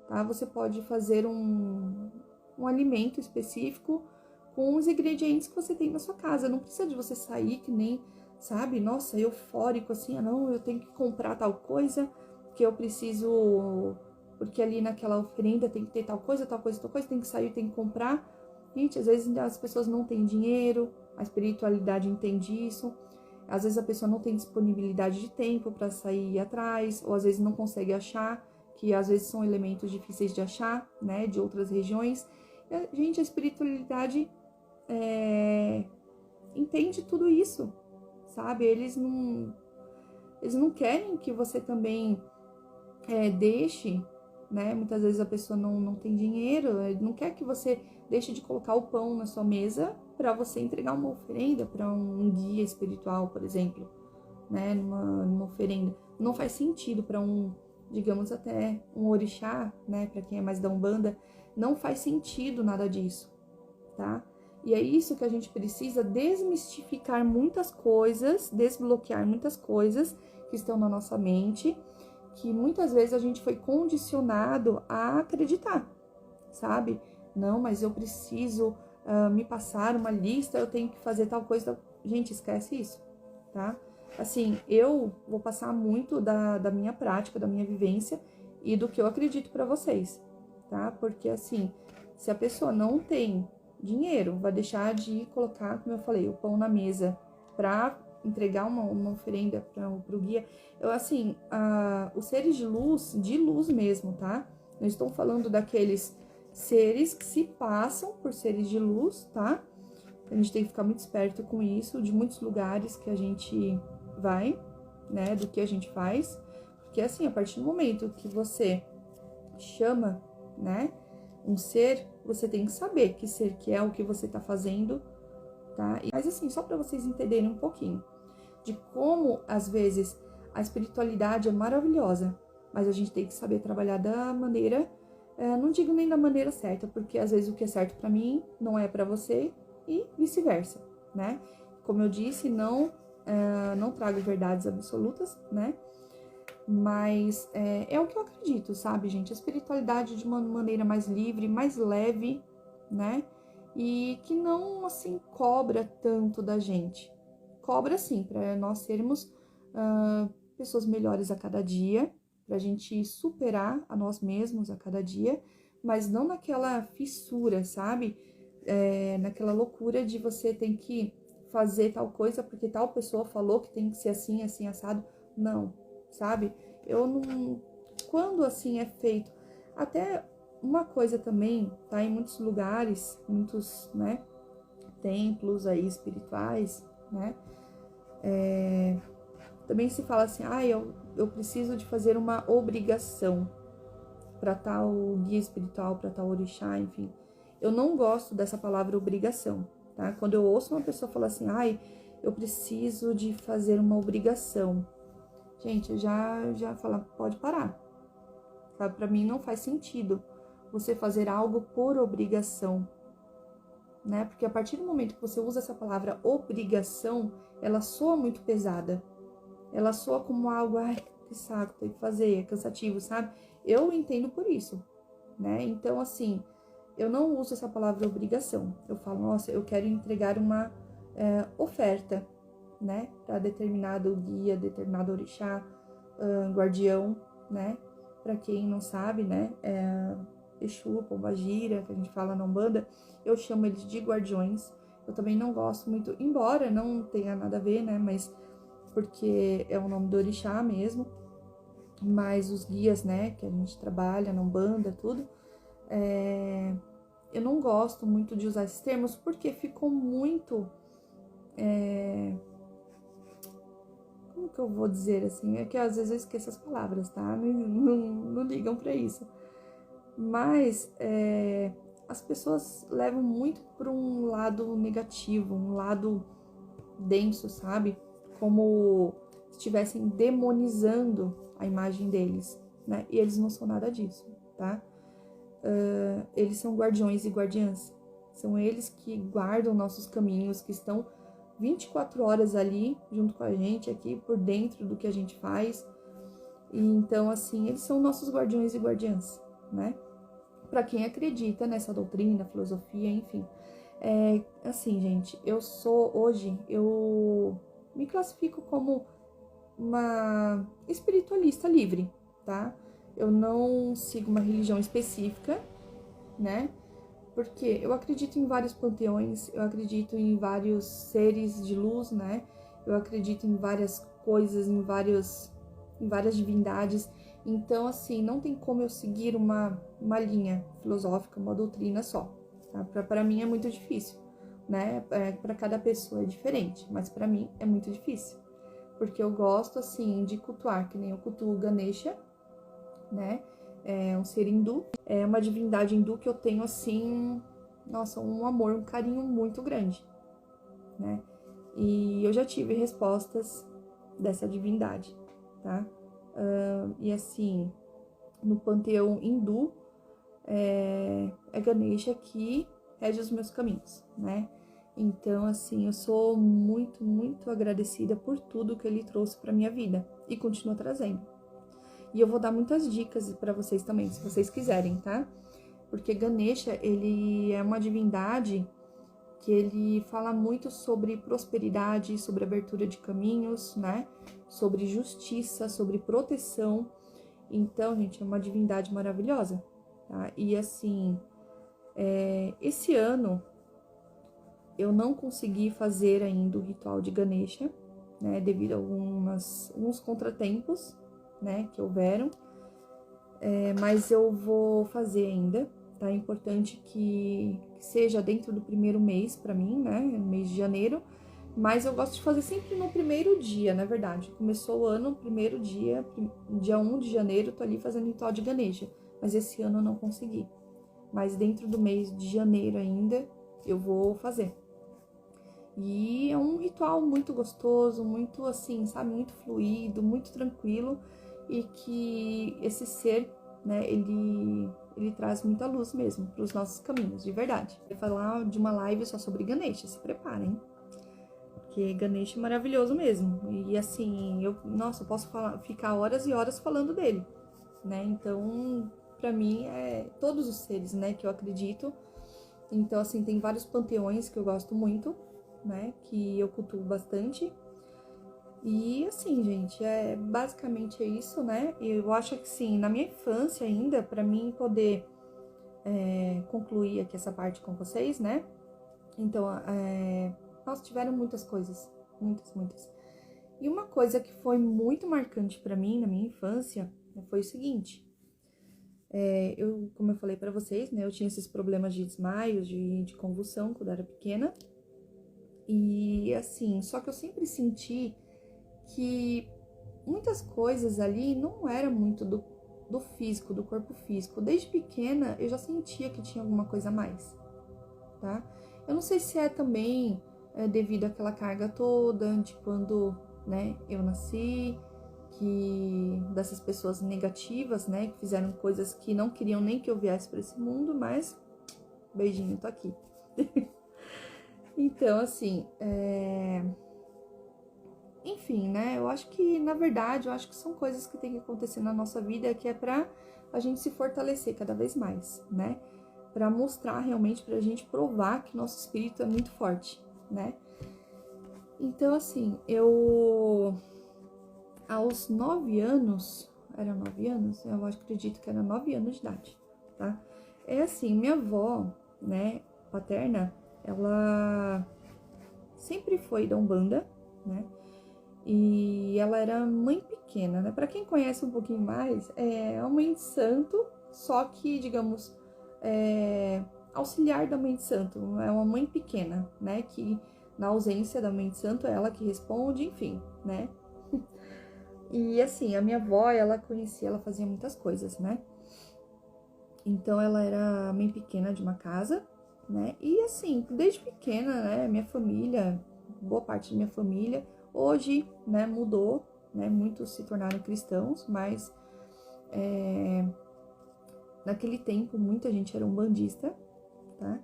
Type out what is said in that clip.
tá? Você pode fazer um alimento específico com os ingredientes que você tem na sua casa. Não precisa de você sair que nem, sabe, nossa, eufórico assim, não, eu tenho que comprar tal coisa, que eu preciso, porque ali naquela oferenda tem que ter tal coisa, tal coisa, tal coisa, tem que sair, tem que comprar. Gente, às vezes as pessoas não têm dinheiro, a espiritualidade entende isso. Às vezes a pessoa não tem disponibilidade de tempo para sair e ir atrás, ou às vezes não consegue achar, que às vezes são elementos difíceis de achar, né, de outras regiões. Gente, a espiritualidade entende tudo isso, sabe? Eles não querem que você também deixe, né? Muitas vezes a pessoa não tem dinheiro, não quer que você deixe de colocar o pão na sua mesa para você entregar uma oferenda para um guia espiritual, por exemplo, né? Numa oferenda. Não faz sentido para digamos até um orixá, né? Para quem é mais da Umbanda, não faz sentido nada disso, tá? E é isso que a gente precisa desmistificar muitas coisas, desbloquear muitas coisas que estão na nossa mente, que muitas vezes a gente foi condicionado a acreditar, sabe? Não, mas eu preciso me passar uma lista, eu tenho que fazer tal coisa. Gente, esquece isso, tá? Assim, eu vou passar muito da minha prática, da minha vivência e do que eu acredito pra vocês, tá? Porque assim, se a pessoa não tem dinheiro, vai deixar de colocar, como eu falei, o pão na mesa pra entregar uma oferenda pro guia. Eu, assim, os seres de luz mesmo, tá? Não estou falando daqueles seres que se passam por seres de luz, tá? A gente tem que ficar muito esperto com isso, de muitos lugares que a gente vai, né? Do que a gente faz. Porque, assim, a partir do momento que você chama, né? Um ser, você tem que saber que ser que é o que você tá fazendo, tá? Mas assim, só para vocês entenderem um pouquinho de como, às vezes, a espiritualidade é maravilhosa, mas a gente tem que saber trabalhar da maneira, não digo nem da maneira certa, porque às vezes o que é certo para mim não é para você e vice-versa, né? Como eu disse, não trago verdades absolutas, né? Mas é o que eu acredito, sabe, gente? A espiritualidade de uma maneira mais livre, mais leve, né? E que não, assim, cobra tanto da gente. Cobra, sim, para nós sermos pessoas melhores a cada dia, pra gente superar a nós mesmos a cada dia, mas não naquela fissura, sabe? Naquela loucura de você tem que fazer tal coisa porque tal pessoa falou que tem que ser assim, assim, assado. Não, sabe? Eu não... Quando assim é feito... Até uma coisa também, tá? Em muitos lugares, muitos, né? Templos aí espirituais, né? Também se fala assim, eu preciso de fazer uma obrigação para tal guia espiritual, para tal orixá, enfim. Eu não gosto dessa palavra obrigação, tá? Quando eu ouço uma pessoa falar assim, eu preciso de fazer uma obrigação. Gente, eu já falo, pode parar, sabe? Para mim não faz sentido você fazer algo por obrigação, né? Porque a partir do momento que você usa essa palavra obrigação, ela soa muito pesada. Ela soa como algo, que saco, tem que fazer, é cansativo, sabe? Eu entendo por isso, né? Então, assim, eu não uso essa palavra obrigação. Eu falo, nossa, eu quero entregar uma oferta, né? Para determinado guia, determinado orixá, guardião, né? Para quem não sabe, né? Exu, Pombagira, que a gente fala na Umbanda, eu chamo eles de guardiões. Eu também não gosto muito, embora não tenha nada a ver, né? Mas porque é o nome do orixá mesmo. Mas os guias, né? Que a gente trabalha na Umbanda, tudo. Eu não gosto muito de usar esses termos porque ficou muito... Como que eu vou dizer assim? É que às vezes eu esqueço as palavras, tá? Não ligam pra isso. Mas as pessoas levam muito para um lado negativo, um lado denso, sabe? Como se estivessem demonizando a imagem deles, né? E eles não são nada disso, tá? Eles são guardiões e guardiãs. São eles que guardam nossos caminhos, que estão 24 horas ali, junto com a gente, aqui por dentro do que a gente faz. E então, assim, eles são nossos guardiões e guardiãs, né? Para quem acredita nessa doutrina, filosofia, enfim. Assim, gente, hoje, eu me classifico como uma espiritualista livre, tá? Eu não sigo uma religião específica, né? Porque eu acredito em vários panteões, eu acredito em vários seres de luz, né? Eu acredito em várias coisas, em várias divindades. Então, assim, não tem como eu seguir uma linha filosófica, uma doutrina só. Tá? Para mim é muito difícil, né? Para cada pessoa é diferente, mas para mim é muito difícil. Porque eu gosto, assim, de cultuar, que nem eu cultuo Ganesha, né? É um ser hindu, é uma divindade hindu que eu tenho, assim, nossa, um amor, um carinho muito grande, né? E eu já tive respostas dessa divindade, tá? E assim, no panteão hindu, é Ganesha que rege os meus caminhos, né? Então, assim, eu sou muito, muito agradecida por tudo que ele trouxe para minha vida e continua trazendo. E eu vou dar muitas dicas para vocês também, se vocês quiserem, tá? Porque Ganesha, ele é uma divindade que ele fala muito sobre prosperidade, sobre abertura de caminhos, né? Sobre justiça, sobre proteção. Então, gente, é uma divindade maravilhosa, tá? E assim, esse ano eu não consegui fazer ainda o ritual de Ganesha, né? Devido a alguns contratempos, né? Que houveram. Mas eu vou fazer ainda, tá? É importante que seja dentro do primeiro mês para mim, né? Mês de janeiro. Mas eu gosto de fazer sempre no primeiro dia, na verdade. Começou o ano, primeiro dia 1 de janeiro, tô ali fazendo ritual de Ganesha. Mas esse ano eu não consegui. Mas dentro do mês de janeiro ainda, eu vou fazer. E é um ritual muito gostoso, muito assim, sabe? Muito fluido, muito tranquilo. E que esse ser, né, ele traz muita luz mesmo para os nossos caminhos, de verdade. Eu vou falar de uma live só sobre Ganesha, se preparem. Porque Ganesha é maravilhoso mesmo. E assim, eu posso ficar horas e horas falando dele, né? Então, pra mim, todos os seres, né, que eu acredito. Então, assim, tem vários panteões que eu gosto muito, né, que eu cultuo bastante. E assim, gente, basicamente é isso, né? Eu acho que sim, na minha infância ainda, pra mim poder concluir aqui essa parte com vocês, né? Então, nós tiveram muitas coisas, muitas. E uma coisa que foi muito marcante pra mim na minha infância foi o seguinte: como eu falei pra vocês, né? Eu tinha esses problemas de desmaios, de convulsão quando eu era pequena. E assim, só que eu sempre senti que muitas coisas ali não era muito do físico, do corpo físico. Desde pequena eu já sentia que tinha alguma coisa a mais, tá? Eu não sei se também devido àquela carga toda de quando, né, eu nasci, que dessas pessoas negativas, né, que fizeram coisas que não queriam nem que eu viesse para esse mundo, mas beijinho, tô aqui. Então, assim, enfim, né, eu acho que, na verdade, são coisas que tem que acontecer na nossa vida, que é pra a gente se fortalecer cada vez mais, né, pra mostrar realmente, pra gente provar que nosso espírito é muito forte, né. Então, assim, aos 9 anos, era 9 anos? Eu acredito que era 9 anos de idade, tá? É assim, minha avó, né, paterna, ela sempre foi da Umbanda, né? E ela era mãe pequena, né? Pra quem conhece um pouquinho mais, é uma mãe de santo, só que, digamos, auxiliar da mãe de santo. É uma mãe pequena, né? Que na ausência da mãe de santo é ela que responde, enfim, né? E assim, a minha avó, ela fazia muitas coisas, né? Então ela era mãe pequena de uma casa, né? E assim, desde pequena, né, minha família, boa parte da minha família, hoje, né, mudou, né? Muitos se tornaram cristãos, mas naquele tempo muita gente era umbandista, tá?